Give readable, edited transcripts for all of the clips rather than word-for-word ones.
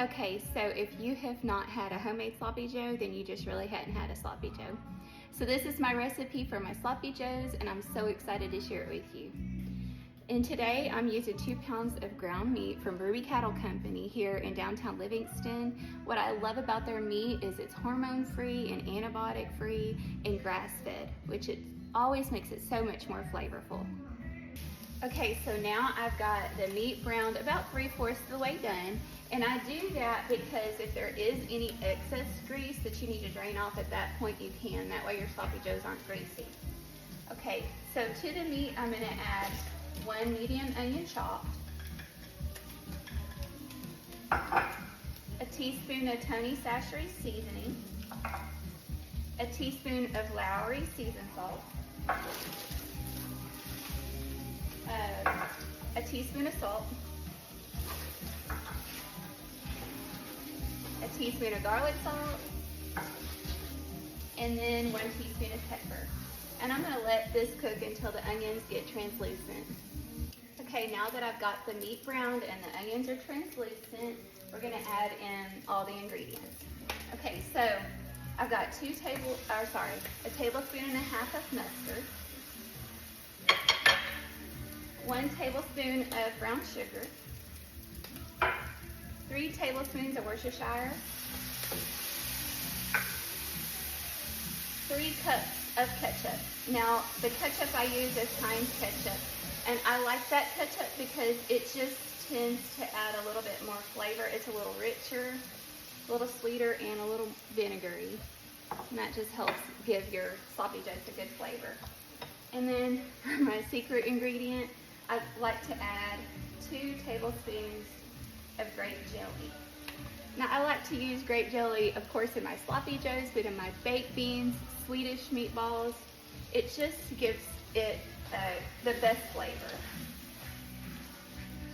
Okay, so if you have not had a homemade sloppy joe, then you just really hadn't had a sloppy joe. So this is my recipe for my sloppy joes, and I'm so excited to share it with you. And today I'm using 2 pounds of ground meat from Ruby Cattle Company here in downtown Livingston. What I love about their meat is it's hormone-free and antibiotic-free and grass-fed, which it always makes it so much more flavorful. Okay, so now I've got the meat browned about 3/4 of the way done, and I do that because if there is any excess grease that you need to drain off at that point, you can. That way your sloppy joes aren't greasy. Okay, so to the meat, I'm gonna add 1 medium onion chopped, a teaspoon of Tony Chachere seasoning, a teaspoon of Lawry seasoned salt, a teaspoon of salt, a teaspoon of garlic salt, and then 1 teaspoon of pepper. And I'm gonna let this cook until the onions get translucent. Okay, now that I've got the meat browned and the onions are translucent, we're gonna add in all the ingredients. Okay, so I've got a tablespoon and a half of mustard, 1 tablespoon of brown sugar, 3 tablespoons of Worcestershire, 3 cups of ketchup. Now, the ketchup I use is Heinz ketchup, and I like that ketchup because it just tends to add a little bit more flavor. It's a little richer, a little sweeter, and a little vinegary. And that just helps give your sloppy joes a good flavor. And then for my secret ingredient, I like to add 2 tablespoons of grape jelly. Now I like to use grape jelly, of course, in my sloppy joes, but in my baked beans, Swedish meatballs, it just gives it the best flavor.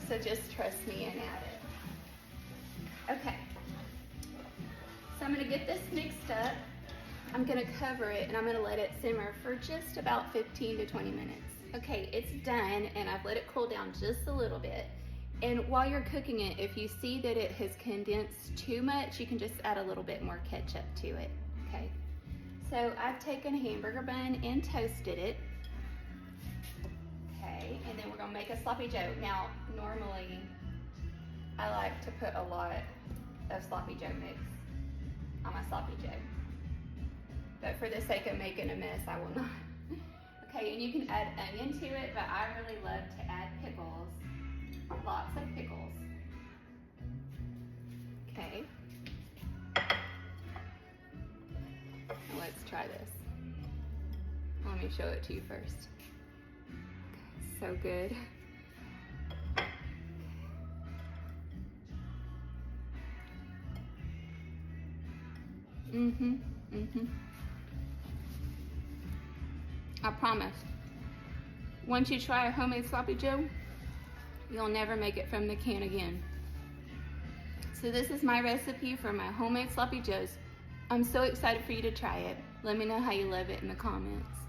So just trust me and add it. Okay, so I'm gonna get this mixed up. I'm gonna cover it and I'm gonna let it simmer for just about 15 to 20 minutes. Okay, it's done and I've let it cool down just a little bit. And while you're cooking it, if you see that it has condensed too much, you can just add a little bit more ketchup to it, okay? So I've taken a hamburger bun and toasted it. Okay, and then we're gonna make a sloppy joe. Now, normally, I like to put a lot of sloppy joe mix on my sloppy joe. But for the sake of making a mess, I will not. Okay, and you can add onion to it, but I really love to add pickles. Lots of pickles. Okay. Now let's try this. Let me show it to you first. Okay, so good. I promise. Once you try a homemade sloppy joe, you'll never make it from the can again. So this is my recipe for my homemade sloppy joes. I'm so excited for you to try it. Let me know how you love it in the comments.